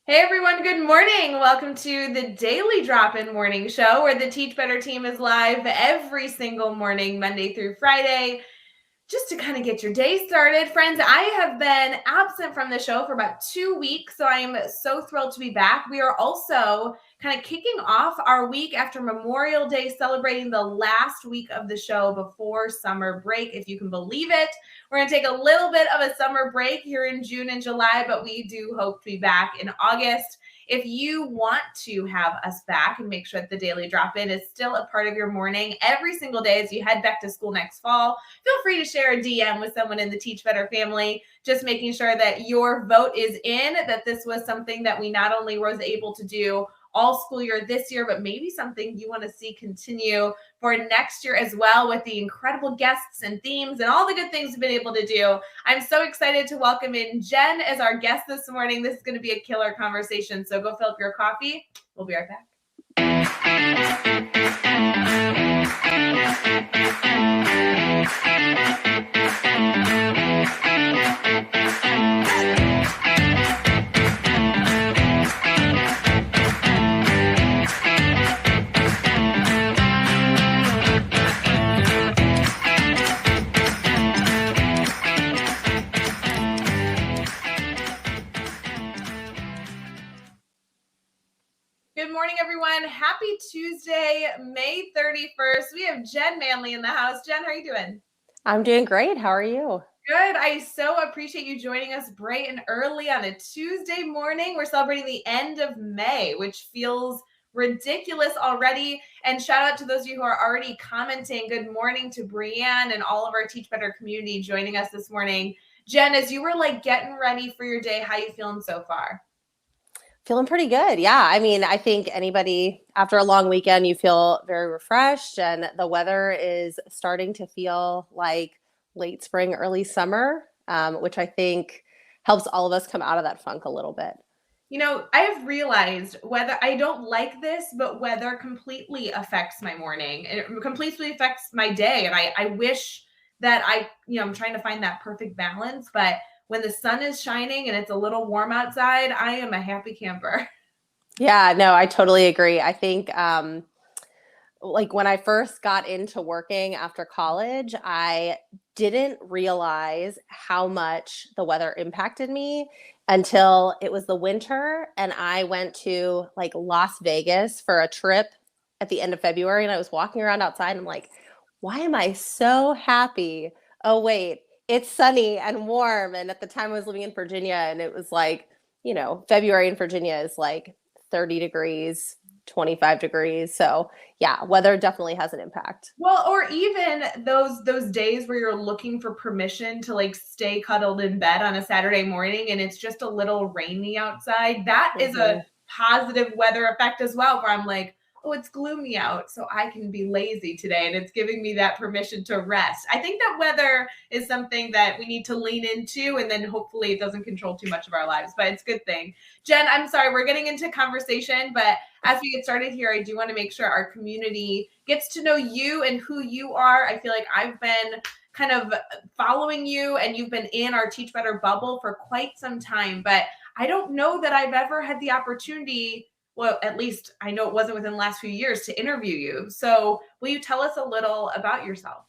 Hey everyone, good morning. Welcome to the Daily Drop-In Morning Show where the Teach Better team is live every single morning, Monday through Friday, just to kind of get your day started. Friends, I have been absent from the show for about 2 weeks, so I am so thrilled to be back. We are also kind of kicking off our week after Memorial Day, celebrating the last week of the show before summer break, if you can believe it. We're going to take a little bit of a summer break here in June and July, but we do hope to be back in August. If you want to have us back and make sure that the Daily Drop-In is still a part of your morning every single day as you head back to school next fall, feel free to share a DM with someone in the Teach Better family, just making sure that your vote is in, that this was something that we not only was able to do all school year this year, but maybe something you want to see continue for next year as well, with the incredible guests and themes and all the good things we've been able to do. I'm so excited to welcome in Jen as our guest this morning. This is going to be a killer conversation, so go fill up your coffee. We'll be right back. Good morning, everyone. Happy Tuesday, May 31st. We have Jen Manly in the house. Jen, how are you doing? I'm doing great. How are you? Good. I so appreciate you joining us bright and early on a Tuesday morning. We're celebrating the end of May, which feels ridiculous already. And shout out to those of you who are already commenting. Good morning to Brianne and all of our Teach Better community joining us this morning. Jen, as you were getting ready for your day, how you feeling so far? Feeling pretty good. Yeah. I mean, I think anybody after a long weekend, you feel very refreshed, and the weather is starting to feel like late spring, early summer, which I think helps all of us come out of that funk a little bit. I have realized whether I don't like this, but weather completely affects my morning. It completely affects my day. And I wish that I'm trying to find that perfect balance. But when the sun is shining and it's a little warm outside, I am a happy camper. Yeah, no, I totally agree. I think like when I first got into working after college, I didn't realize how much the weather impacted me until it was the winter and I went to like Las Vegas for a trip at the end of February, and I was walking around outside and I'm like, why am I so happy? Oh wait, it's sunny and warm. And at the time I was living in Virginia, and it was like, February in Virginia is like 30 degrees, 25 degrees. So yeah, weather definitely has an impact. Well, or even those days where you're looking for permission to stay cuddled in bed on a Saturday morning and it's just a little rainy outside. That is a Mm-hmm. positive weather effect as well, where I'm like, oh, it's gloomy out, so I can be lazy today. And it's giving me that permission to rest. I think that weather is something that we need to lean into, and then hopefully it doesn't control too much of our lives, but it's a good thing. Jen, I'm sorry, we're getting into conversation, but as we get started here, I do want to make sure our community gets to know you and who you are. I feel like I've been kind of following you, and you've been in our Teach Better bubble for quite some time, but I don't know that I've ever had the opportunity. Well, at least I know it wasn't within the last few years to interview you. So will you tell us a little about yourself?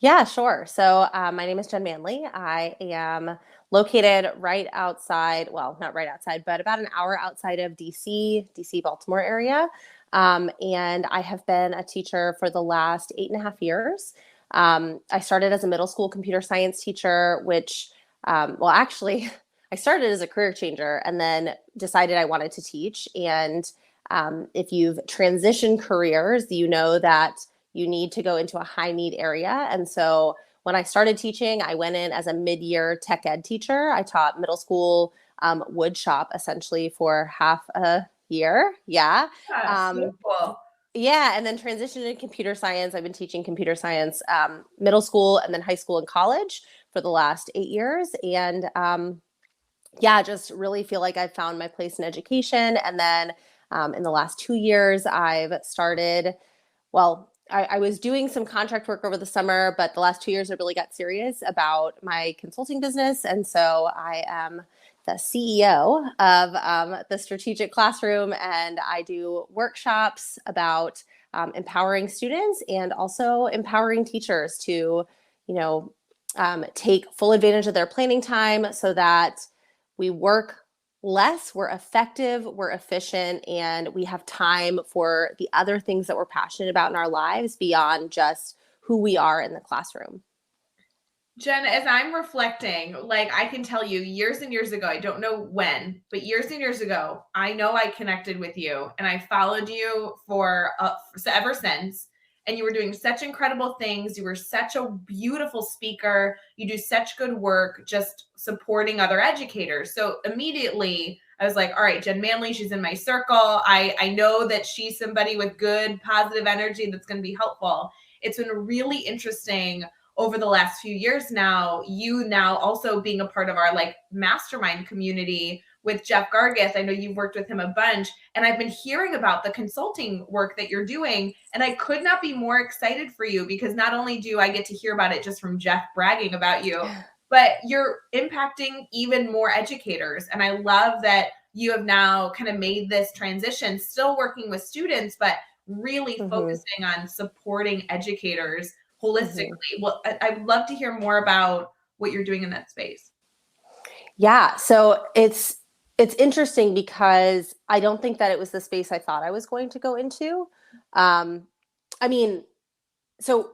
Yeah, sure. So my name is Jen Manly. I am located right outside, well, not right outside, but about an hour outside of DC, Baltimore area. And I have been a teacher for the last 8.5 years. I started as a middle school computer science teacher, which, well, actually, I started as a career changer and then decided I wanted to teach. And if you've transitioned careers, you know that you need to go into a high need area. And so when I started teaching, I went in as a mid-year tech ed teacher. I taught middle school wood shop essentially for half a year. Yeah. Yeah, so Um, cool. yeah. And then transitioned into computer science. I've been teaching computer science middle school and then high school and college for the last 8 years. And yeah, just really feel like I've found my place in education. And then in the last 2 years, I've started, well, I was doing some contract work over the summer, but the last 2 years I really got serious about my consulting business. And so I am the CEO of the Strategic Classroom, and I do workshops about empowering students and also empowering teachers to, take full advantage of their planning time so that we work less, we're effective, we're efficient, and we have time for the other things that we're passionate about in our lives beyond just who we are in the classroom. Jen, as I'm reflecting, like I can tell you years and years ago, I don't know when, but years and years ago, I know I connected with you and I followed you for ever since. And you were doing such incredible things. You were such a beautiful speaker. You do such good work just supporting other educators. So immediately I was like, all right, Jen Manly, she's in my circle. I know that she's somebody with good, positive energy that's going to be helpful. It's been really interesting over the last few years now, you now also being a part of our like mastermind community with Jeff Gargith. I know you've worked with him a bunch, and I've been hearing about the consulting work that you're doing, and I could not be more excited for you because not only do I get to hear about it just from Jeff bragging about you, but you're impacting even more educators. And I love that you have now kind of made this transition, still working with students, but really focusing on supporting educators holistically. Well, I'd love to hear more about what you're doing in that space. Yeah, so it's interesting because I don't think that it was the space I thought I was going to go into. I mean, so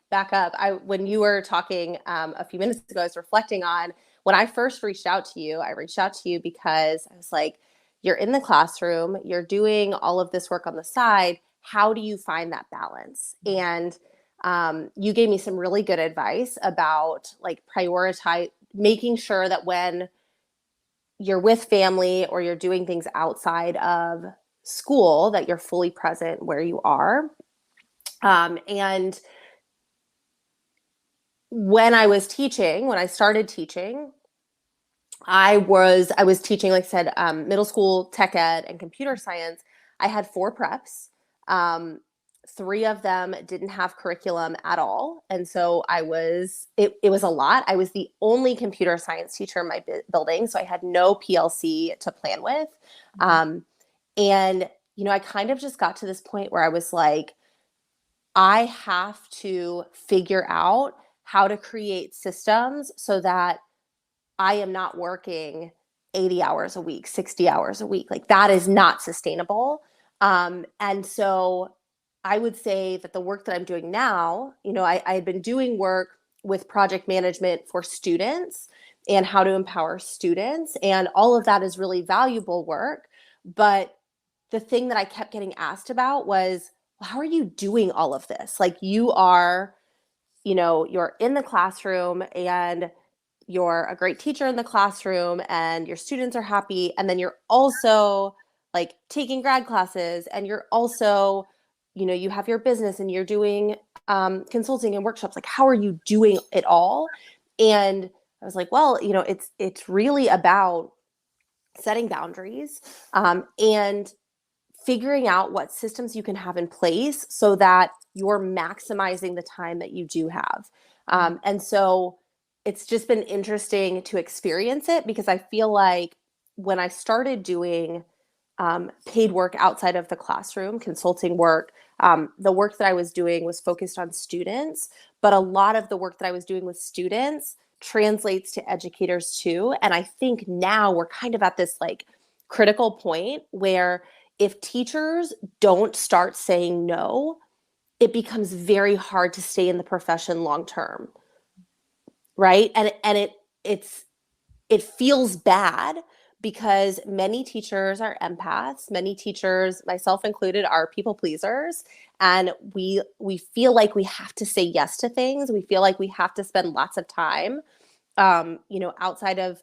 back up. When you were talking a few minutes ago, I was reflecting on when I first reached out to you. I reached out to you because I was like, you're in the classroom, you're doing all of this work on the side. How do you find that balance? And you gave me some really good advice about like prioritize, making sure that when you're with family or you're doing things outside of school, that you're fully present where you are. And when I started teaching, I was teaching, like I said, middle school tech ed and computer science. I had 4 preps. 3 of them didn't have curriculum at all. And so it was a lot. I was the only computer science teacher in my building. So I had no PLC to plan with. And, I kind of just got to this point where I was like, I have to figure out how to create systems so that I am not working 80 hours a week, 60 hours a week. Like that is not sustainable. And so I would say that the work that I'm doing now, I had been doing work with project management for students and how to empower students. And all of that is really valuable work. But the thing that I kept getting asked about was, well, how are you doing all of this? Like you're in the classroom and you're a great teacher in the classroom and your students are happy. And then you're also like taking grad classes and you're also, you have your business and you're doing consulting and workshops. Like, how are you doing it all? And I was like, well, it's really about setting boundaries and figuring out what systems you can have in place so that you're maximizing the time that you do have. And so it's just been interesting to experience it because I feel like when I started doing paid work outside of the classroom, consulting work, the work that I was doing was focused on students, but a lot of the work that I was doing with students translates to educators too. And I think now we're kind of at this like critical point where if teachers don't start saying no, it becomes very hard to stay in the profession long term. Right? And it feels bad because many teachers are empaths, many teachers, myself included, are people pleasers, and we feel like we have to say yes to things. We feel like we have to spend lots of time outside of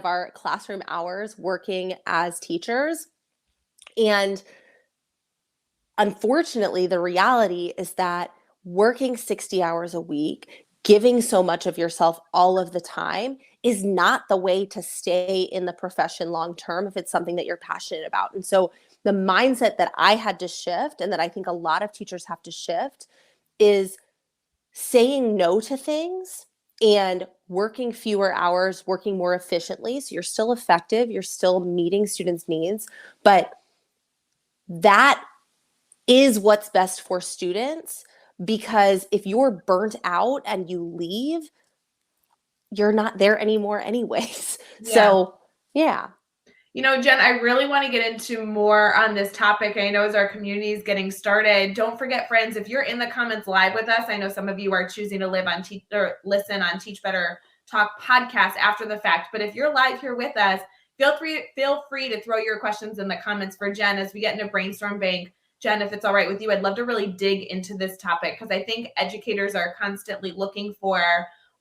our classroom hours working as teachers. And unfortunately, the reality is that working 60 hours a week, giving so much of yourself all of the time is not the way to stay in the profession long term if it's something that you're passionate about. And so the mindset that I had to shift, and that I think a lot of teachers have to shift, is saying no to things and working fewer hours, working more efficiently. So you're still effective, you're still meeting students' needs, but that is what's best for students, because if you're burnt out and you leave, you're not there anymore anyways. Yeah. So, yeah. Jen, I really want to get into more on this topic. I know as our community is getting started, don't forget, friends, if you're in the comments live with us, I know some of you are choosing to live on or listen on Teach Better Talk podcast after the fact. But if you're live here with us, feel free to throw your questions in the comments for Jen as we get into Brainstorm Bank. Jen, if it's all right with you, I'd love to really dig into this topic because I think educators are constantly looking for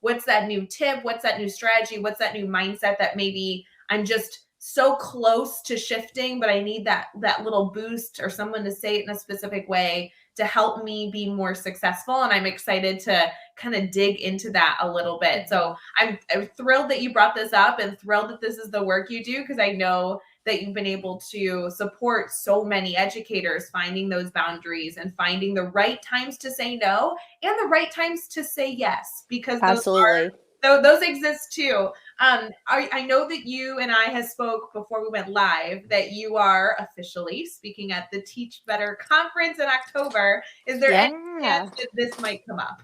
what's that new tip, what's that new strategy, what's that new mindset that maybe I'm just so close to shifting, but I need that little boost or someone to say it in a specific way to help me be more successful. And I'm excited to kind of dig into that a little bit. So I'm thrilled that you brought this up and thrilled that this is the work you do, because I know that you've been able to support so many educators finding those boundaries and finding the right times to say no and the right times to say yes, because Absolutely. those exist too. I know that you and I have spoke before we went live that you are officially speaking at the Teach Better conference in October. Is there any chance that this might come up?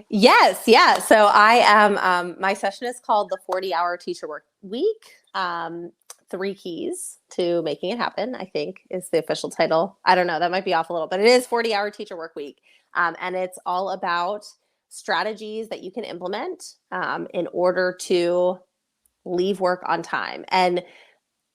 Yes, yeah. So I am, my session is called the 40-hour teacher work week. 3 keys to making it happen, I think, is the official title. I don't know, that might be off a little, but it is 40-hour teacher work week. And it's all about strategies that you can implement in order to leave work on time. And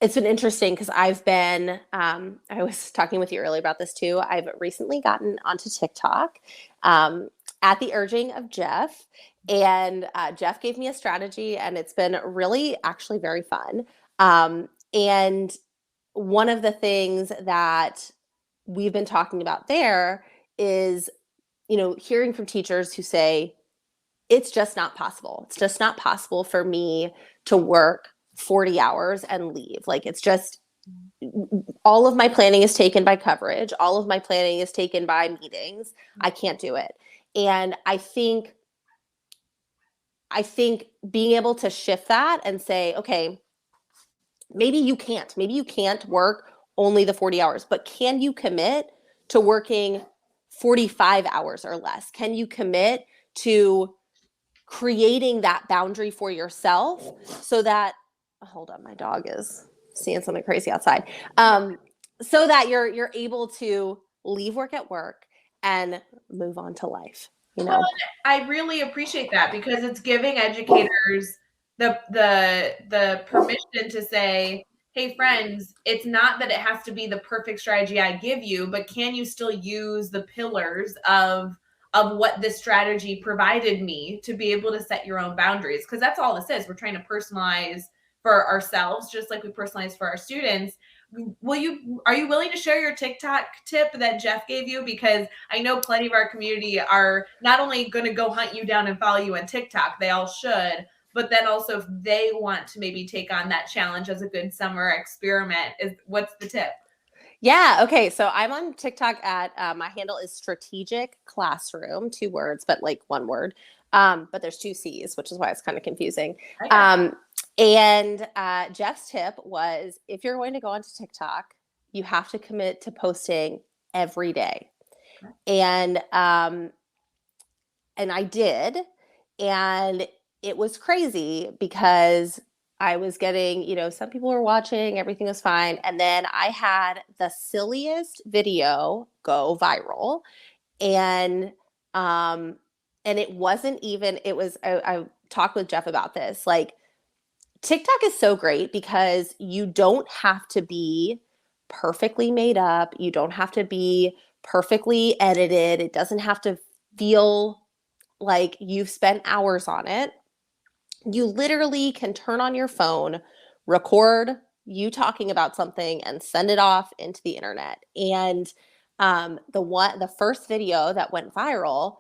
it's been interesting because I've been, I was talking with you earlier about this too. I've recently gotten onto TikTok at the urging of Jeff. And Jeff gave me a strategy, and it's been really actually very fun. And one of the things that we've been talking about there is, hearing from teachers who say, it's just not possible. It's just not possible for me to work 40 hours and leave. Like, it's just, all of my planning is taken by coverage. All of my planning is taken by meetings. I can't do it. And I think being able to shift that and say, okay, maybe you can't work only the 40 hours, but can you commit to working 45 hours or less? Can you commit to creating that boundary for yourself so that, hold on, my dog is seeing something crazy outside. So that you're able to leave work at work and move on to life, Well, I really appreciate that because it's giving educators the permission to say, hey friends, it's not that it has to be the perfect strategy I give you, but can you still use the pillars of what this strategy provided me to be able to set your own boundaries? Because that's all this is. We're trying to personalize for ourselves, just like we personalize for our students. Are you willing to share your TikTok tip that Jeff gave you? Because I know plenty of our community are not only going to go hunt you down and follow you on TikTok, they all should, but then also if they want to maybe take on that challenge as a good summer experiment, what's the tip? Yeah. Okay. So I'm on TikTok at my handle is strategic classroom, 2 words, but like 1 word. But there's 2 C's, which is why it's kind of confusing. And Jeff's tip was, if you're going to go onto TikTok, you have to commit to posting every day. And I did, and it was crazy because I was getting, some people were watching, everything was fine. And then I had the silliest video go viral. And it wasn't even, I talked with Jeff about this. Like, TikTok is so great because you don't have to be perfectly made up. You don't have to be perfectly edited. It doesn't have to feel like you've spent hours on it. You literally can turn on your phone, record you talking about something, and send it off into the internet. And the first video that went viral,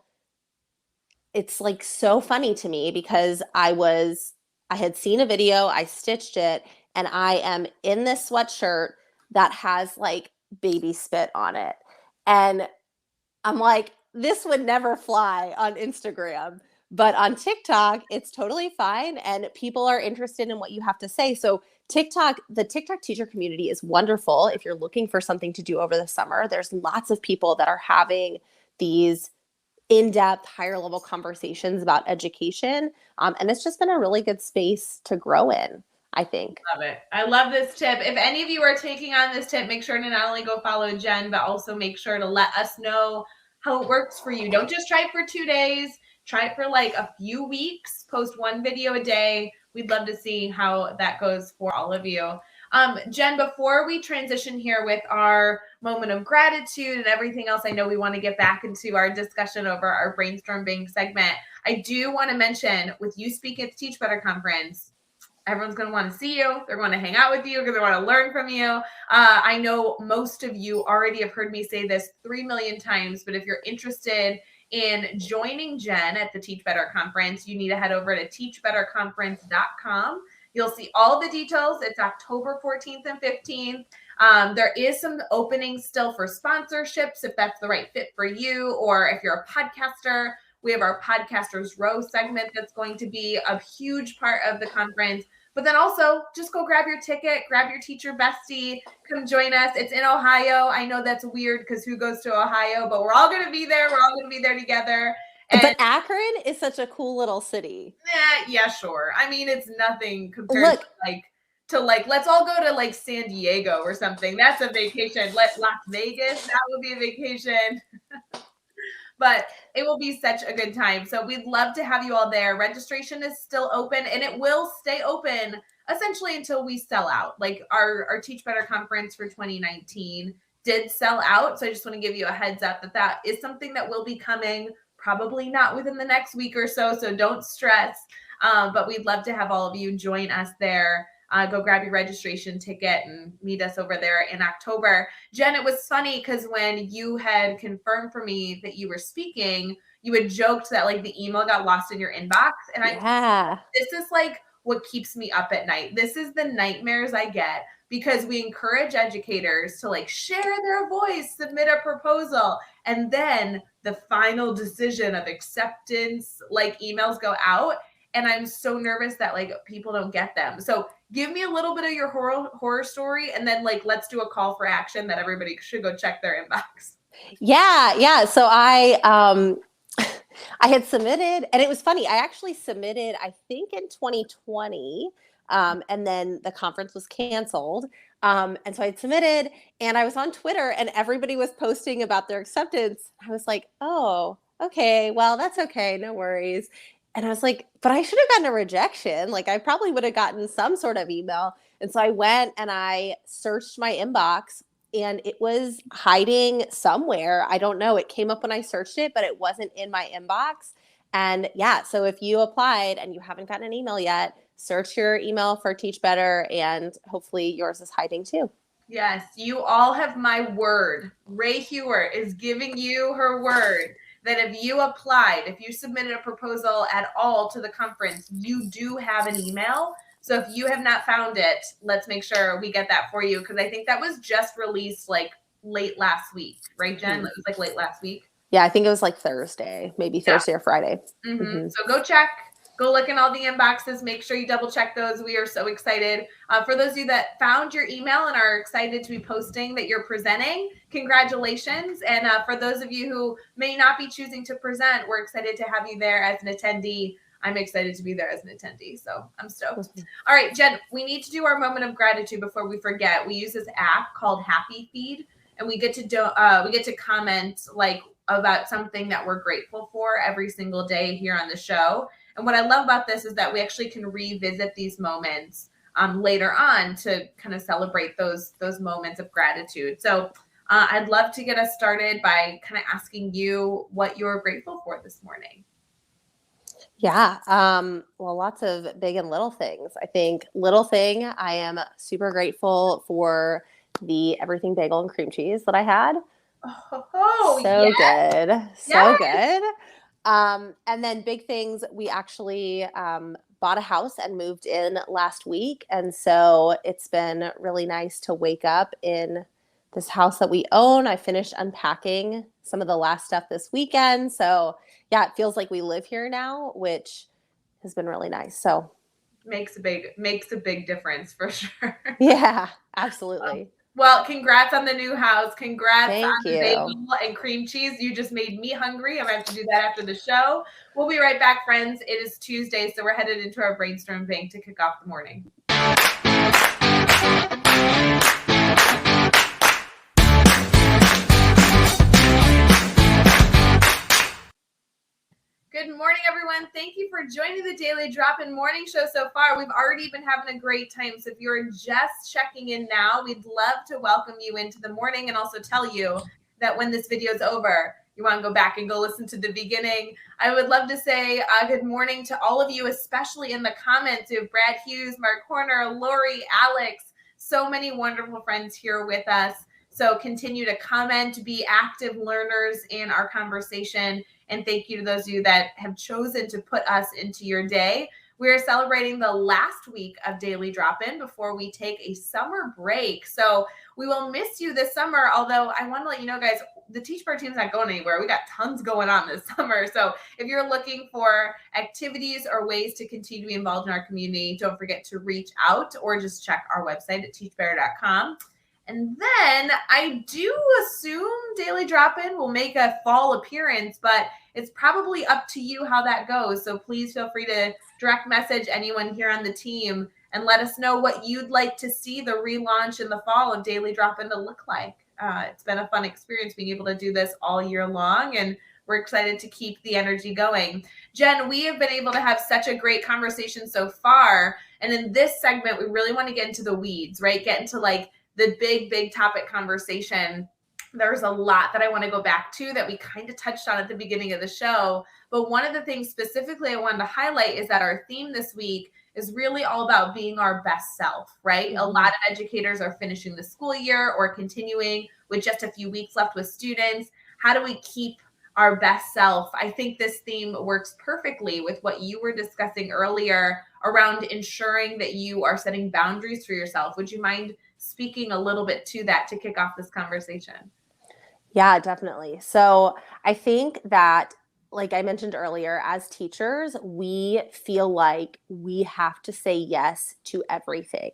it's like so funny to me because I had seen a video, I stitched it, and I am in this sweatshirt that has like baby spit on it. And I'm like, this would never fly on Instagram. But on TikTok, it's totally fine. And people are interested in what you have to say. So the TikTok teacher community is wonderful. If you're looking for something to do over the summer, there's lots of people that are having these in-depth, higher level conversations about education. And it's just been a really good space to grow in, I think. Love it. I love this tip. If any of you are taking on this tip, make sure to not only go follow Jen, but also make sure to let us know how it works for you. Don't just try it for 2 days. Try it for like a few weeks. Post one video a day. We'd love to see how that goes for all of you. Jen, before we transition here with our moment of gratitude and everything else, I know we want to get back into our discussion over our brainstorm bank segment. I do want to mention with you speaking at the Teach Better conference, everyone's going to want to see you. They're going to hang out with you because they want to learn from you. I know most of you already have heard me say this 3 million times, but if you're interested in joining Jen at the Teach Better conference, you need to head over to teachbetterconference.com. You'll see all the details. It's October 14th and 15th. There is some openings still for sponsorships if that's the right fit for you, or if you're a podcaster. We have our Podcasters Row segment that's going to be a huge part of the conference. But then also just go grab your ticket, grab your teacher bestie, come join us. It's in Ohio. I know that's weird because who goes to Ohio, but we're all going to be there. We're all going to be there together. And but Akron is such a cool little city. Yeah, sure. I mean, it's nothing compared to let's all go to like San Diego or something. That's a vacation. Las Vegas, that would be a vacation. But it will be such a good time. So we'd love to have you all there. Registration is still open and it will stay open essentially until we sell out. Like our Teach Better conference for 2019 did sell out. So I just want to give you a heads up that is something that will be coming, probably not within the next week or so. So don't stress. But we'd love to have all of you join us there. Go grab your registration ticket and meet us over there in October. Jen, it was funny because when you had confirmed for me that you were speaking, you had joked that like the email got lost in your inbox. And this is like what keeps me up at night. This is the nightmares I get because we encourage educators to like share their voice, submit a proposal, and then the final decision of acceptance, like emails go out. And I'm so nervous that like people don't get them. So give me a little bit of your horror story, and then like let's do a call for action that everybody should go check their inbox. Yeah. So I had submitted, and it was funny. I actually submitted, I think in 2020, and then the conference was canceled. And so I had submitted, and I was on Twitter, and everybody was posting about their acceptance. I was like, oh, okay, well, that's okay, no worries. And I was like, but I should have gotten a rejection. Like I probably would have gotten some sort of email. And so I went and I searched my inbox and it was hiding somewhere. I don't know. It came up when I searched it, but it wasn't in my inbox. And yeah, so if you applied and you haven't gotten an email yet, search your email for Teach Better and hopefully yours is hiding too. Yes, you all have my word. Rae Hughart is giving you her word that if you applied, if you submitted a proposal at all to the conference, you do have an email. So if you have not found it, let's make sure we get that for you. Because I think that was just released like late last week, right, Jen? It was like late last week. Yeah, I think it was like Thursday, maybe Thursday or Friday. So go check. Go look in all the inboxes. Make sure you double check those. We are so excited. For those of you that found your email and are excited to be posting that you're presenting, congratulations. And for those of you who may not be choosing to present, we're excited to have you there as an attendee. I'm excited to be there as an attendee, so I'm stoked. All right, Jen, we need to do our moment of gratitude before we forget. We use this app called Happy Feed, and we get to comment like about something that we're grateful for every single day here on the show. And what I love about this is that we actually can revisit these moments later on to kind of celebrate those moments of gratitude. So I'd love to get us started by kind of asking you what you're grateful for this morning. Yeah. Well, lots of big and little things. I think little thing, I am super grateful for the everything bagel and cream cheese that I had. Oh, so good. So good. And then big things, we actually bought a house and moved in last week. And so it's been really nice to wake up in this house that we own. I finished unpacking some of the last stuff this weekend. So yeah, it feels like we live here now, which has been really nice. So makes a big difference for sure. yeah, absolutely. Well, congrats on the new house. Congrats Thank on the you. bagel and cream cheese. You just made me hungry. I'm going to have to do that after the show. We'll be right back, friends. It is Tuesday, so we're headed into our brainstorm bank to kick off the morning. Good morning, everyone. Thank you for joining the Daily Drop-In Morning Show so far. We've already been having a great time. So if you're just checking in now, we'd love to welcome you into the morning and also tell you that when this video is over, you want to go back and go listen to the beginning. I would love to say good morning to all of you, especially in the comments. We have Brad Hughes, Mark Horner, Lori, Alex, so many wonderful friends here with us. So continue to comment, be active learners in our conversation. And thank you to those of you that have chosen to put us into your day. We are celebrating the last week of Daily Drop-In before we take a summer break. So we will miss you this summer, although I want to let you know, guys, the Teach Better team's not going anywhere. We got tons going on this summer. So if you're looking for activities or ways to continue to be involved in our community, don't forget to reach out or just check our website at teachbetter.com. And then I do assume Daily Drop-In will make a fall appearance, but it's probably up to you how that goes. So please feel free to direct message anyone here on the team and let us know what you'd like to see the relaunch in the fall of Daily Drop-In to look like. It's been a fun experience being able to do this all year long, and we're excited to keep the energy going. Jen, we have been able to have such a great conversation so far. And in this segment, we really want to get into the weeds, right? Get into like the big topic conversation. There's a lot that I want to go back to that we kind of touched on at the beginning of the show. But one of the things specifically I wanted to highlight is that our theme this week is really all about being our best self, right? Mm-hmm. A lot of educators are finishing the school year or continuing with just a few weeks left with students. How do we keep our best self? I think this theme works perfectly with what you were discussing earlier around ensuring that you are setting boundaries for yourself. Would you mind speaking a little bit to that to kick off this conversation? Yeah, definitely. So I think that, like I mentioned earlier, as teachers, we feel like we have to say yes to everything.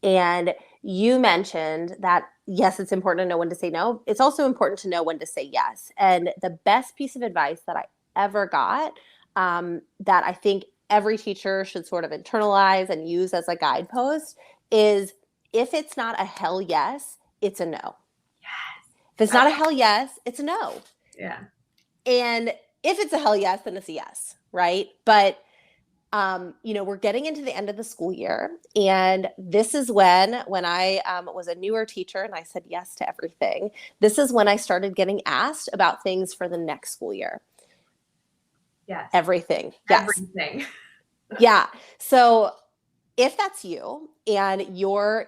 And you mentioned that, yes, it's important to know when to say no. It's also important to know when to say yes. And the best piece of advice that I ever got, that I think every teacher should sort of internalize and use as a guidepost, is if it's not a hell yes, it's a no. Yes. If it's not a hell yes, it's a no. Yeah. And if it's a hell yes, then it's a yes, right? But we're getting into the end of the school year, and this is when I was a newer teacher and I said yes to everything. This is when I started getting asked about things for the next school year. Yes. Everything. Yes. Everything. Yeah. So if that's you and you're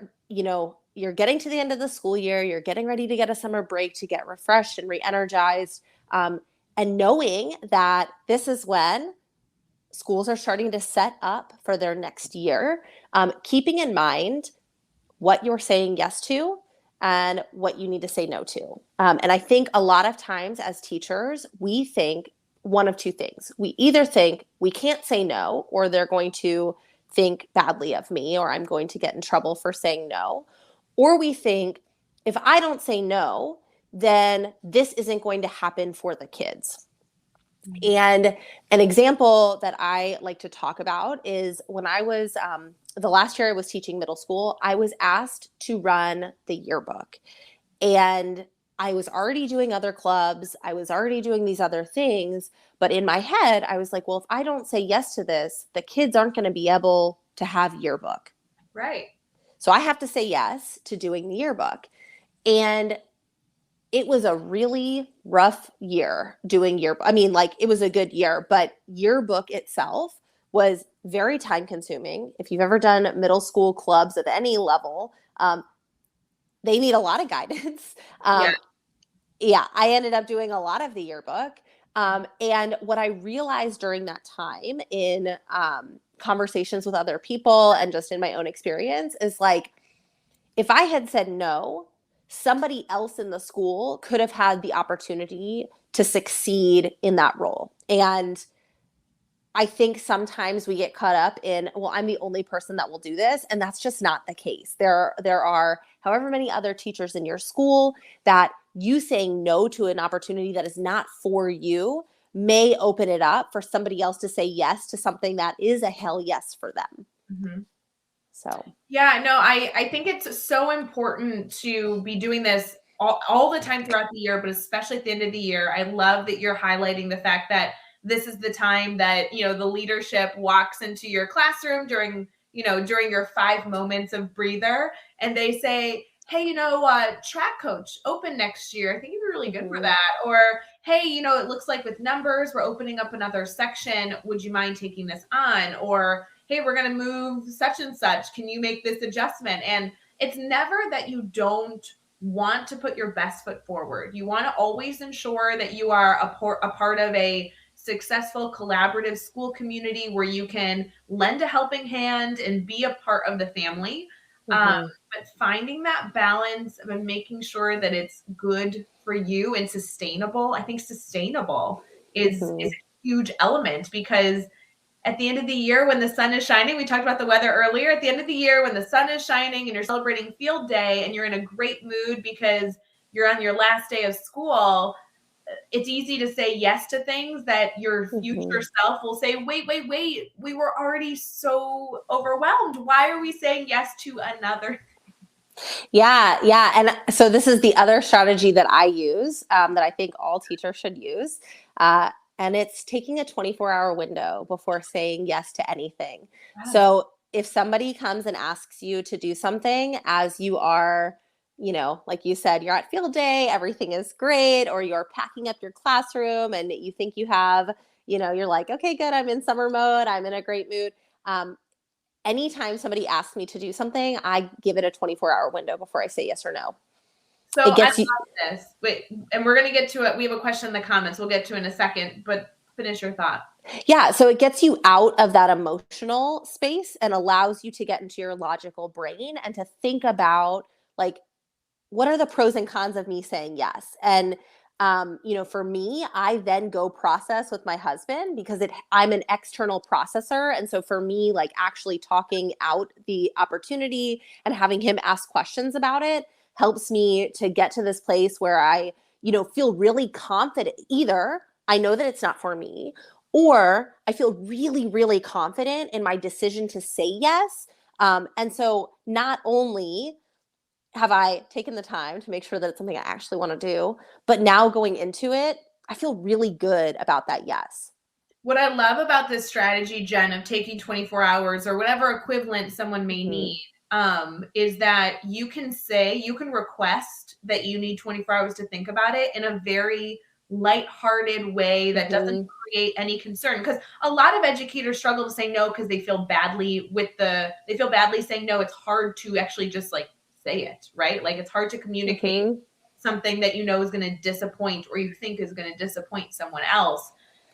getting to the end of the school year, you're getting ready to get a summer break to get refreshed and re-energized, and knowing that this is when schools are starting to set up for their next year, keeping in mind what you're saying yes to and what you need to say no to. And I think a lot of times as teachers, we think one of two things. We either think we can't say no, or they're going to think badly of me, or I'm going to get in trouble for saying no. Or we think if I don't say no, then this isn't going to happen for the kids. And an example that I like to talk about is when I was, the last year I was teaching middle school, I was asked to run the yearbook. And I was already doing other clubs. I was already doing these other things. But in my head, I was like, well, if I don't say yes to this, the kids aren't going to be able to have yearbook. Right. So I have to say yes to doing the yearbook. And it was a really rough year doing yearbook. I mean, like, it was a good year, but yearbook itself was very time consuming. If you've ever done middle school clubs at any level, they need a lot of guidance. Yeah, I ended up doing a lot of the yearbook. And what I realized during that time in conversations with other people and just in my own experience is, like, if I had said no, somebody else in the school could have had the opportunity to succeed in that role. And I think sometimes we get caught up in, well, I'm the only person that will do this, and that's just not the case. There are however many other teachers in your school that you saying no to an opportunity that is not for you may open it up for somebody else to say yes to something that is a hell yes for them. Mhm. So, Yeah, no, I think it's so important to be doing this all the time throughout the year, but especially at the end of the year. I love that you're highlighting the fact that this is the time that, the leadership walks into your classroom during your 5 moments of breather, and they say, hey, track coach open next year. I think you'd be really good for mhm, that. Or, hey, it looks like with numbers, we're opening up another section. Would you mind taking this on? Or, hey, we're going to move such and such. Can you make this adjustment? And it's never that you don't want to put your best foot forward. You want to always ensure that you are a part of a successful collaborative school community where you can lend a helping hand and be a part of the family. Um, mhm, but finding that balance and making sure that it's good for you and sustainable, I think sustainable is mhm, a huge element, because at the end of the year when the sun is shining, we talked about the weather earlier, at the end of the year when the sun is shining and you're celebrating field day and you're in a great mood because you're on your last day of school, it's easy to say yes to things that your future mhm. self will say, wait, wait, wait, we were already so overwhelmed. Why are we saying yes to another? Yeah, yeah. And so this is the other strategy that I use, that I think all teachers should use. Uh, and it's taking a 24-hour window before saying yes to anything. Yes. So if somebody comes and asks you to do something as you are, like you said, you're at field day, everything is great, or you're packing up your classroom and you think you have, you're like, okay, good, I'm in summer mode, I'm in a great mood. Anytime somebody asks me to do something, I give it a 24-hour window before I say yes or no. So It I gets you, love this. Wait, and we're going to get to it. We have a question in the comments. We'll get to it in a second, but finish your thought. yeah, so it gets you out of that emotional space and allows you to get into your logical brain and to think about, like, what are the pros and cons of me saying yes? And for me, I then go process with my husband because I'm an external processor. And so for me, like actually talking out the opportunity and having him ask questions about it helps me to get to this place where I, feel really confident. Either I know that it's not for me, or I feel really, really confident in my decision to say yes. And so not only have I taken the time to make sure that it's something I actually want to do, but now going into it, I feel really good about that yes. What I love about this strategy, Jen, of taking 24 hours or whatever equivalent someone may Mhm. need, is that you can request that you need 24 hours to think about it in a very lighthearted way that doesn't Mhm. create any concern. Because a lot of educators struggle to say no because they feel badly saying no. It's hard to actually just like say it, right? Like it's hard to communicate Mhm. something that is going to disappoint or you think is going to disappoint someone else.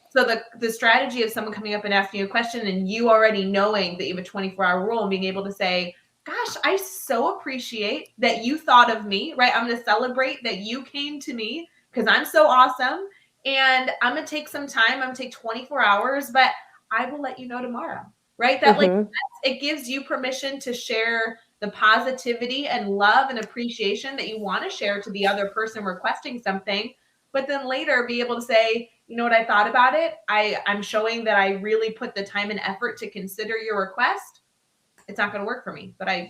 So the strategy of someone coming up and asking you a question and you already knowing that you have a 24-hour rule and being able to say, gosh, I so appreciate that you thought of me, right? I'm going to celebrate that you came to me because I'm so awesome. And I'm going to take some time. I'm going to take 24 hours, but I will let you know tomorrow, right? That like, Mhm. it gives you permission to share the positivity and love and appreciation that you want to share to the other person requesting something, but then later be able to say, you know what, I thought about it. I'm showing that I really put the time and effort to consider your request. It's not going to work for me, but I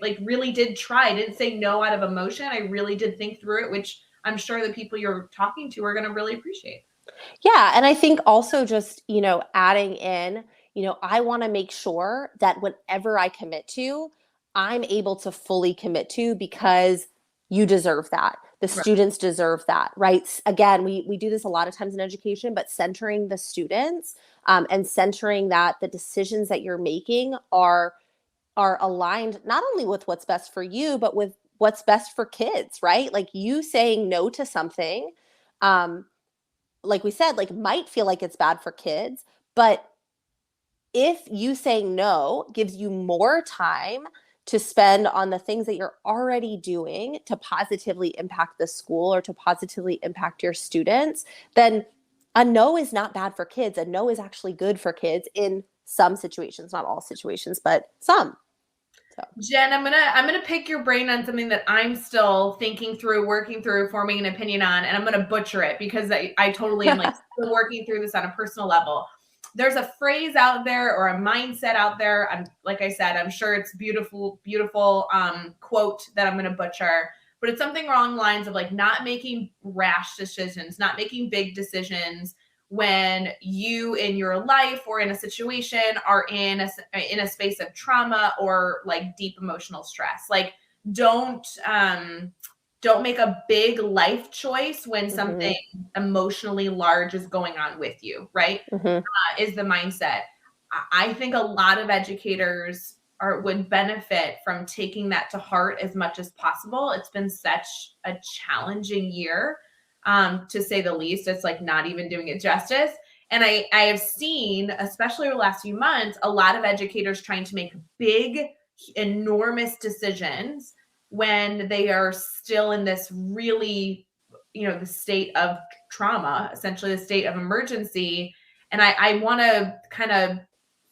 like really did try. I didn't say no out of emotion. I really did think through it, which I'm sure the people you're talking to are going to really appreciate. Yeah, and I think also just, adding in, I want to make sure that whatever I commit to, I'm able to fully commit to because you deserve that. The Right. students deserve that, right? Again, we do this a lot of times in education, but centering the students, and centering that the decisions that you're making are aligned not only with what's best for you, but with what's best for kids, right? Like you saying no to something, um, like we said, like might feel like it's bad for kids, but if you saying no gives you more time to spend on the things that you're already doing to positively impact the school or to positively impact your students, then a no is not bad for kids. A no is actually good for kids in some situations, not all situations, but some. So. Jen, I'm gonna pick your brain on something that I'm still thinking through, working through, forming an opinion on, and I'm gonna butcher it because I totally am like still working through this on a personal level. There's a phrase out there or a mindset out there. I'm like I said, I'm sure it's beautiful, beautiful quote that I'm gonna butcher, but it's something along the lines of like not making rash decisions, not making big decisions when you in your life or in a situation are in a space of trauma or like deep emotional stress. Like don't don't make a big life choice when something emotionally large is going on with you, right? Is the mindset. I think a lot of educators would benefit from taking that to heart as much as possible. It's been such a challenging year, to say the least. It's like not even doing it justice. And I have seen, especially over the last few months, a lot of educators trying to make big, enormous decisions when they are still in this really, the state of trauma, essentially the state of emergency. And I want to kind of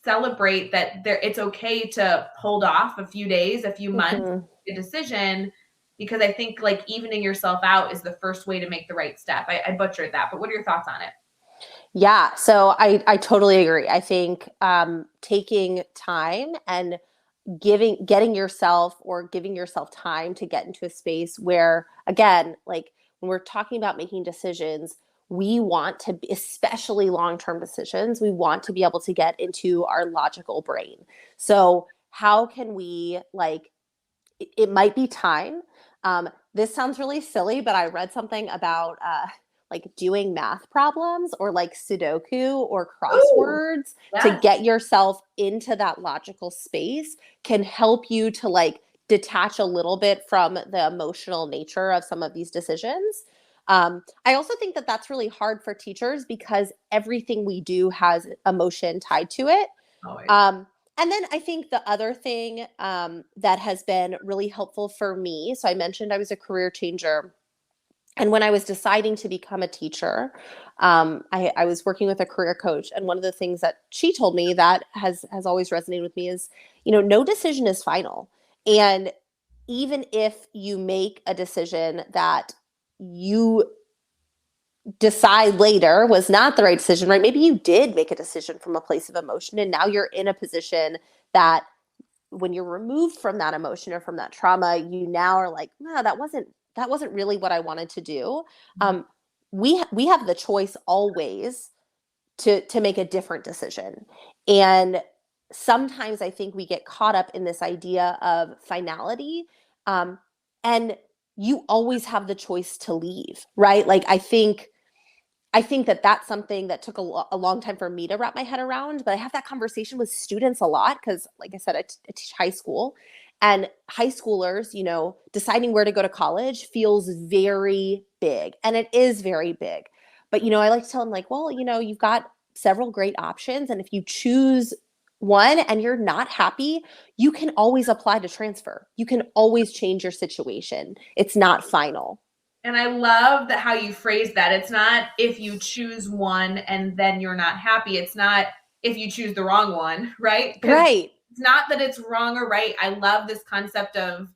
celebrate that it's okay to hold off a few days, a few months, a decision, because I think like evening yourself out is the first way to make the right step. I butchered that, but what are your thoughts on it? Yeah, so I totally agree. I think taking time and giving yourself time to get into a space where, again, like when we're talking about making decisions, we want to be, especially long-term decisions, we want to be able to get into our logical brain. So how can we, like, it might be time. This sounds really silly, but I read something about like doing math problems or like Sudoku or Ooh, crosswords to yes. get yourself into that logical space can help you to like detach a little bit from the emotional nature of some of these decisions. I also think that that's really hard for teachers because everything we do has emotion tied to it. Always. And then I think the other thing that has been really helpful for me, so I mentioned I was a career changer. And when I was deciding to become a teacher, I was working with a career coach. And one of the things that she told me that has always resonated with me is, no decision is final. And even if you make a decision that you decide later was not the right decision, right? Maybe you did make a decision from a place of emotion, and now you're in a position that when you're removed from that emotion or from that trauma, you now are like, no, that wasn't really what I wanted to do. Um, we have the choice always to make a different decision, and sometimes I think we get caught up in this idea of finality, and you always have the choice to leave, right? Like I think that that's something that took a long time for me to wrap my head around, but I have that conversation with students a lot because, like I said, I teach high school, and high schoolers, deciding where to go to college feels very big, and it is very big. But, I like to tell them, like, well, you've got several great options, and if you choose one and you're not happy, you can always apply to transfer. You can always change your situation. It's not final. And I love that how you phrase that. It's not if you choose one and then you're not happy. It's not if you choose the wrong one, right? Because Right. it's not that it's wrong or right. I love this concept of,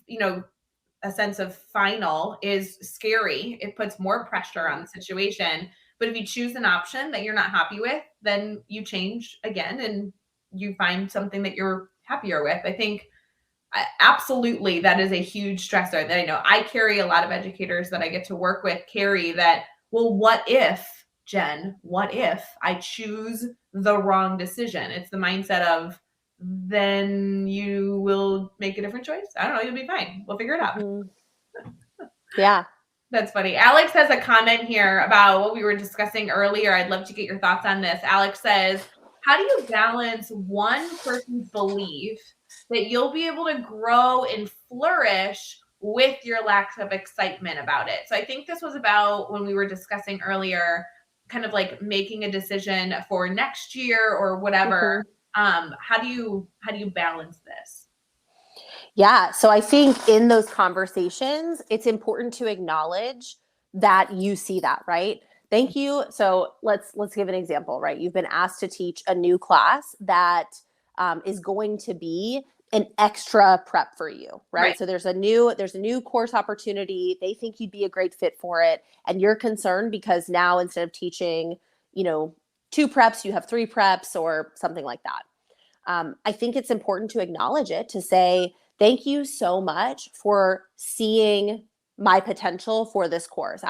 a sense of final is scary. It puts more pressure on the situation. But if you choose an option that you're not happy with, then you change again and you find something that you're happier with. I think absolutely that is a huge stressor that I know I carry. A lot of educators that I get to work with carry that. Well, what if, Jen, what if I choose the wrong decision? It's the mindset of then you will make a different choice. I don't know, you'll be fine, we'll figure it out. Mhm. Yeah. That's funny. Alex has a comment here about what we were discussing earlier. I'd love to get your thoughts on this. Alex says, how do you balance one person's belief that you'll be able to grow and flourish with your lack of excitement about it? So I think this was about when we were discussing earlier, kind of like making a decision for next year or whatever. Mhm. How do you balance this? Yeah. So I think in those conversations, it's important to acknowledge that you see that, right? Thank you. So let's give an example, right? You've been asked to teach a new class that is going to be an extra prep for you, Right. right? So there's a new course opportunity. They think you'd be a great fit for it, and you're concerned because now instead of teaching, you know, 2 preps, you have 3 preps or something like that. I think it's important to acknowledge it, to say, thank you so much for seeing my potential for this course.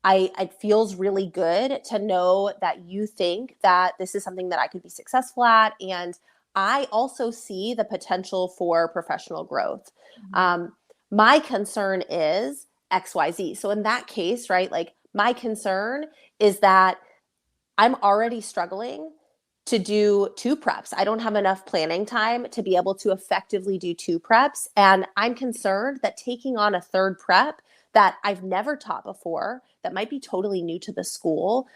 It feels really good to know that you think that this is something that I could be successful at. And I also see the potential for professional growth. Mhm. Um, my concern is XYZ. So in that case, right, like my concern is that I'm already struggling to do 2 preps. I don't have enough planning time to be able to effectively do 2 preps. And I'm concerned that taking on a 3rd prep that I've never taught before, that might be totally new to the school,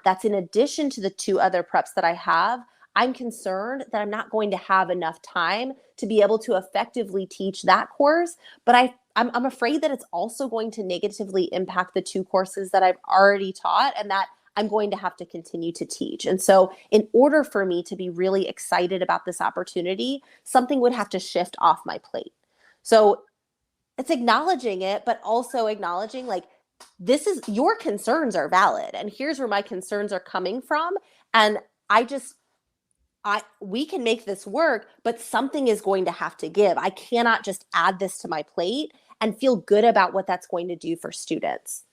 that's in addition to the 2 other preps that I have, I'm concerned that I'm not going to have enough time to be able to effectively teach that course. But I'm afraid that it's also going to negatively impact the 2 courses that I've already taught and that I'm going to have to continue to teach. And so, in order for me to be really excited about this opportunity, something would have to shift off my plate. So, it's acknowledging it, but also acknowledging like, this is your concerns are valid. And here's where my concerns are coming from. And I just, we can make this work, but something is going to have to give. I cannot just add this to my plate and feel good about what that's going to do for students.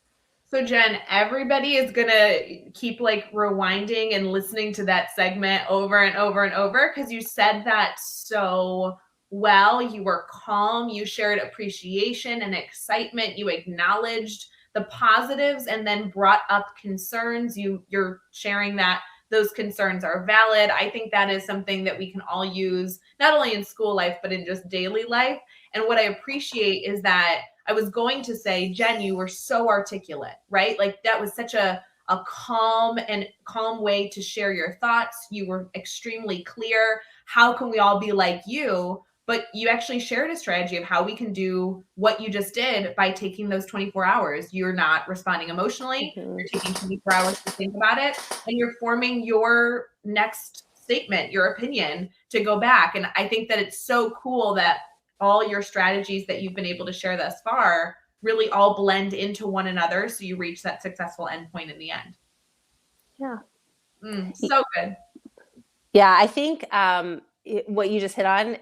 So Jen, everybody is gonna keep like rewinding and listening to that segment over and over and over because you said that so well. You were calm, you shared appreciation and excitement, you acknowledged the positives and then brought up concerns. You're sharing that those concerns are valid. I think that is something that we can all use not only in school life but in just daily life. And what I appreciate is that I was going to say, Jen, you were so articulate, right? Like that was such a calm way to share your thoughts. You were extremely clear. How can we all be like you? But you actually shared a strategy of how we can do what you just did by taking those 24 hours. You're not responding emotionally. Mhm. You're taking 24 hours to think about it, and you're forming your next statement, your opinion to go back. And I think that it's so cool that all your strategies that you've been able to share thus far really all blend into one another so you reach that successful endpoint in the end. Yeah. So good. Yeah, I think what you just hit on,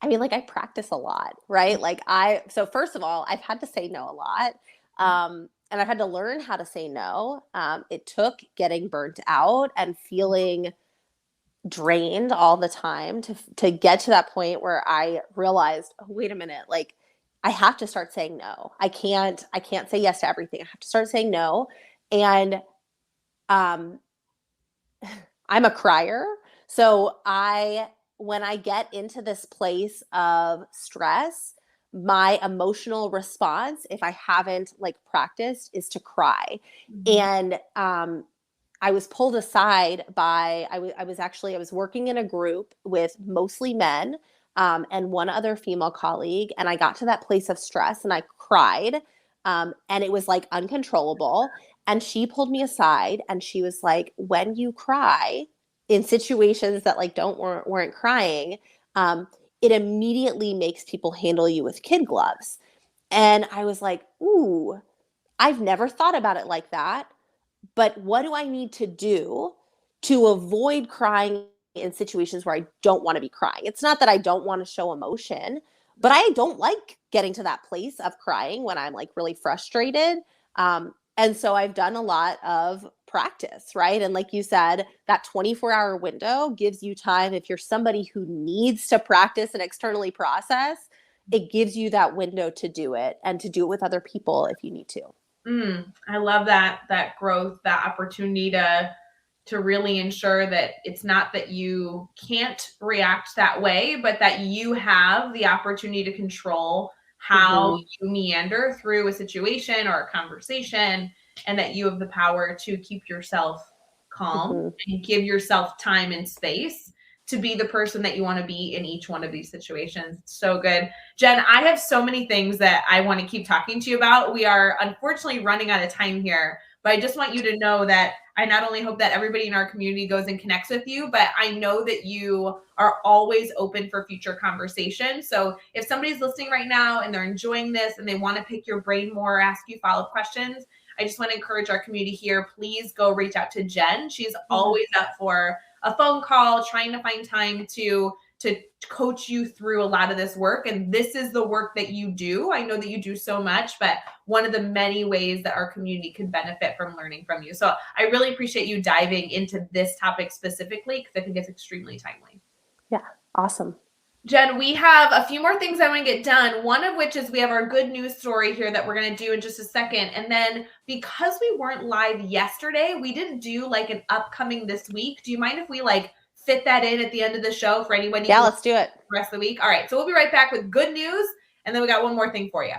I mean, like I practice a lot, right? So first of all, I've had to say no a lot. And I've had to learn how to say no. It took getting burnt out and feeling drained all the time to get to that point where I realized, oh, wait a minute, like I have to start saying no. I can't say yes to everything. I have to start saying no. And um I'm a crier. So when I get into this place of stress, my emotional response, if I haven't like practiced, is to cry. Mhm. And I was pulled aside by, I was working in a group with mostly men and one other female colleague. And I got to that place of stress and I cried. And it was like uncontrollable. And she pulled me aside and she was like, when you cry in situations that like weren't crying, um, it immediately makes people handle you with kid gloves. And I was like, ooh, I've never thought about it like that. But what do I need to do to avoid crying in situations where I don't want to be crying? It's not that I don't want to show emotion, but I don't like getting to that place of crying when I'm like really frustrated. And so I've done a lot of practice, right? And like you said, that 24-hour window gives you time. If you're somebody who needs to practice and externally process, it gives you that window to do it and to do it with other people if you need to. I love that growth, that opportunity to really ensure that it's not that you can't react that way, but that you have the opportunity to control how Mm-hmm. you meander through a situation or a conversation, and that you have the power to keep yourself calm Mm-hmm. and give yourself time and space to be the person that you want to be in each one of these situations. So good. Jen, I have so many things that I want to keep talking to you about. We are unfortunately running out of time here, but I just want you to know that I not only hope that everybody in our community goes and connects with you, but I know that you are always open for future conversation. So if somebody's listening right now and they're enjoying this and they want to pick your brain more or ask you follow-up questions, I just want to encourage our community here. Please go reach out to Jen. She's always up for a phone call, trying to find time to coach you through a lot of this work. And this is the work that you do. I know that you do so much, but one of the many ways that our community could benefit from learning from you. So I really appreciate you diving into this topic specifically because I think it's extremely timely. Yeah, awesome. Jen, we have a few more things I want to get done. One of which is we have our good news story here that we're going to do in just a second. And then because we weren't live yesterday, we didn't do like an upcoming this week. Do you mind if we like fit that in at the end of the show for anybody? Yeah, let's do it. The rest of the week. All right. So we'll be right back with good news. And then we got one more thing for you.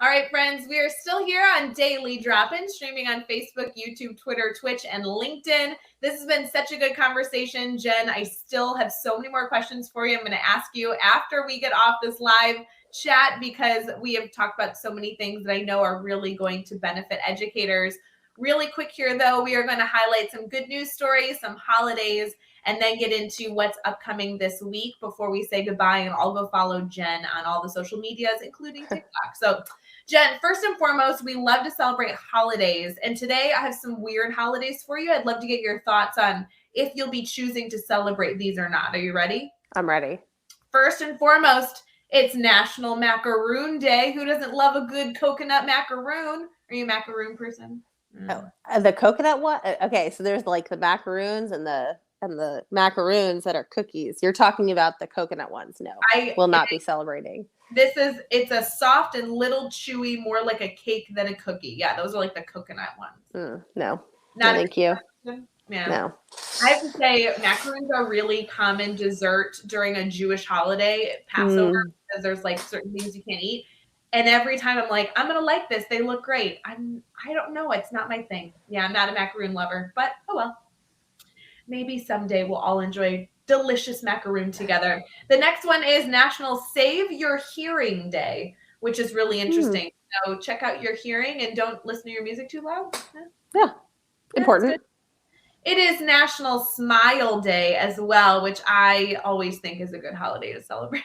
All right, friends, we are still here on Daily Drop-In, streaming on Facebook, YouTube, Twitter, Twitch, and LinkedIn. This has been such a good conversation, Jen. I still have so many more questions for you. I'm going to ask you after we get off this live chat because we have talked about so many things that I know are really going to benefit educators. Really quick here, though, we are going to highlight some good news stories, some holidays, and then get into what's upcoming this week before we say goodbye. And I'll go follow Jen on all the social medias, including TikTok. So Jen, first and foremost, we love to celebrate holidays. And today I have some weird holidays for you. I'd love to get your thoughts on if you'll be choosing to celebrate these or not. Are you ready? I'm ready. First and foremost, it's National Macaroon Day. Who doesn't love a good coconut macaroon? Are you a macaroon person? Oh, the coconut one? Okay, so there's like the macaroons and the macaroons that are cookies. You're talking about the coconut ones. No, I will not be celebrating. It's a soft and little chewy, more like a cake than a cookie. Yeah, those are like the coconut ones. No, thank you. Yeah. No. I have to say, macaroons are really common dessert during a Jewish holiday, Passover, because there's like certain things you can't eat. And every time I'm like, I'm gonna like this. They look great. I don't know. It's not my thing. Yeah, I'm not a macaroon lover, but oh well. Maybe someday we'll all enjoy delicious macaroon together. The next one is National Save Your Hearing Day, which is really interesting. So check out your hearing and don't listen to your music too loud. Yeah, important. It is National Smile Day as well, which I always think is a good holiday to celebrate.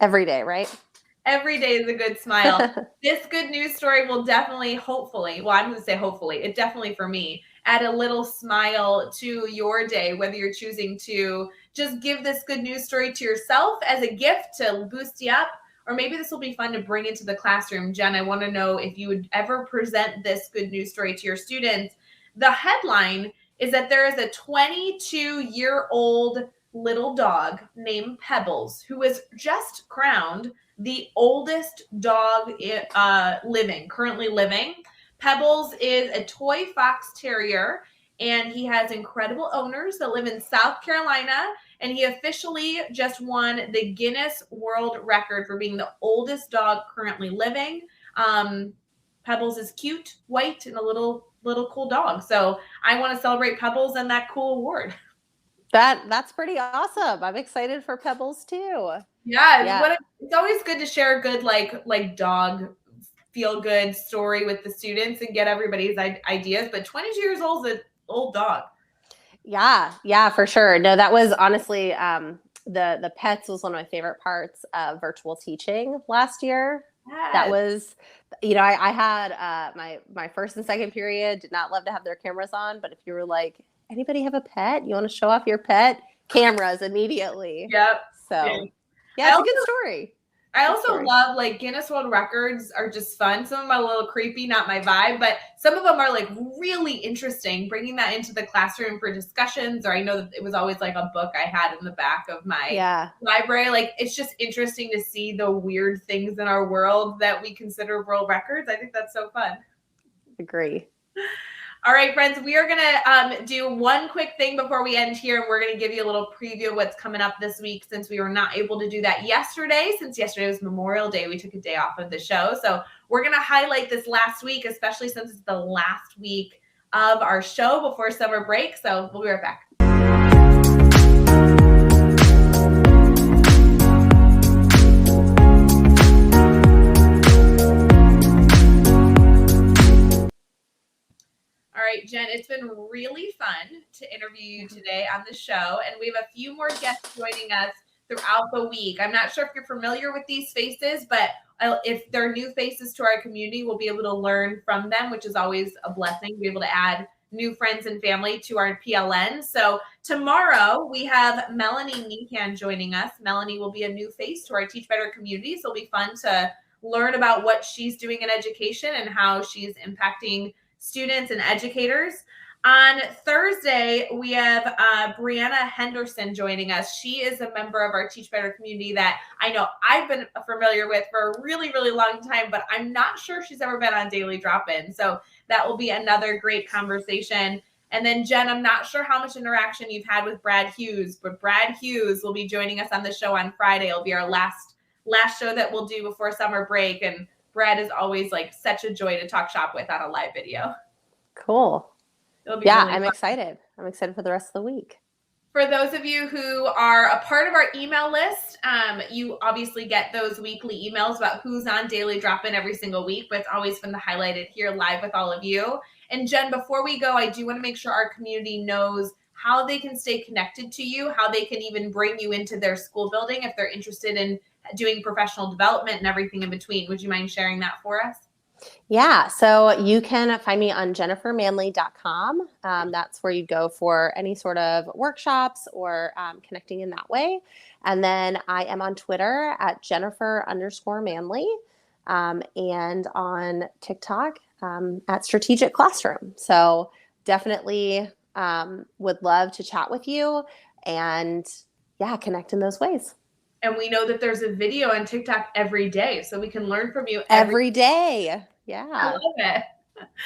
Every day, right? Every day is a good smile. This good news story will definitely, hopefully, well, I'm going to say hopefully, it definitely for me, add a little smile to your day, whether you're choosing to just give this good news story to yourself as a gift to boost you up, or maybe this will be fun to bring into the classroom. Jen, I want to know if you would ever present this good news story to your students. The headline is that there is a 22-year-old little dog named Pebbles who was just crowned the oldest dog currently living. Pebbles is a toy fox terrier, and he has incredible owners that live in South Carolina, and he officially just won the Guinness World Record for being the oldest dog currently living. Pebbles is cute, white, and a little cool dog. So I want to celebrate Pebbles and that cool award. That's pretty awesome. I'm excited for Pebbles too. Yeah. It's always good to share a good like dog feel good story with the students and get everybody's ideas. But 22 years old is an old dog. Yeah, for sure. No, that was honestly the pets was one of my favorite parts of virtual teaching last year. Yes. That was, I had my first and second period did not love to have their cameras on, but if you were like, anybody have a pet? You want to show off your pet? Cameras immediately. Yep. So yeah, it's a good story. I also love like Guinness World Records are just fun. Some of them are a little creepy, not my vibe, but some of them are like really interesting, bringing that into the classroom for discussions. Or I know that it was always like a book I had in the back of my library. Like it's just interesting to see the weird things in our world that we consider world records. I think that's so fun. Agree. All right, friends, we are going to do one quick thing before we end here. And we're going to give you a little preview of what's coming up this week since we were not able to do that yesterday. Since yesterday was Memorial Day, we took a day off of the show. So we're going to highlight this last week, especially since it's the last week of our show before summer break. So we'll be right back. All right, Jen, it's been really fun to interview you today on the show, and we have a few more guests joining us throughout the week. I'm not sure if you're familiar with these faces, but if they're new faces to our community, we'll be able to learn from them, which is always a blessing to be able to add new friends and family to our PLN. So tomorrow we have Melanie Meehan joining us. Melanie will be a new face to our Teach Better community, so it'll be fun to learn about what she's doing in education and how she's impacting students and educators. On Thursday, we have Brianna Henderson joining us. She is a member of our Teach Better community that I know I've been familiar with for a really, really long time, but I'm not sure she's ever been on Daily Drop-In. So that will be another great conversation. And then, Jen, I'm not sure how much interaction you've had with Brad Hughes, but Brad Hughes will be joining us on the show on Friday. It'll be our last show that we'll do before summer break. And Brad is always like such a joy to talk shop with on a live video. Cool. It'll be Yeah, really I'm fun. excited. I'm excited for the rest of the week. For those of you who are a part of our email list, you obviously get those weekly emails about who's on Daily Drop-In every single week, but it's always fun to highlight it here live with all of you. And Jen, before we go, I do want to make sure our community knows how they can stay connected to you, how they can even bring you into their school building if they're interested in doing professional development and everything in between. Would you mind sharing that for us? Yeah, so you can find me on jennifermanly.com. That's where you go for any sort of workshops or connecting in that way. And then I am on Twitter at Jennifer_Manly and on TikTok at Strategic Classroom. So definitely would love to chat with you and connect in those ways. And we know that there's a video on TikTok every day, so we can learn from you every day. Yeah. I love it.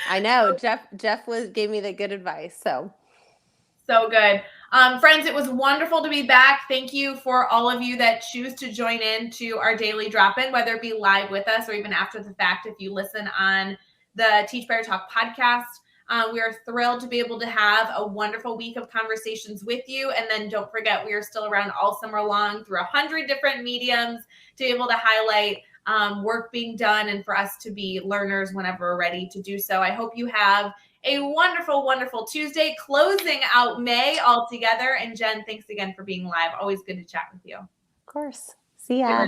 I know. Jeff gave me the good advice. So good. Friends, it was wonderful to be back. Thank you for all of you that choose to join in to our Daily Drop-In, whether it be live with us or even after the fact if you listen on the Teach Better Talk podcast. We are thrilled to be able to have a wonderful week of conversations with you. And then don't forget, we are still around all summer long through 100 different mediums to be able to highlight work being done and for us to be learners whenever we're ready to do so. I hope you have a wonderful, wonderful Tuesday, closing out May all together. And Jen, thanks again for being live. Always good to chat with you. Of course. See ya.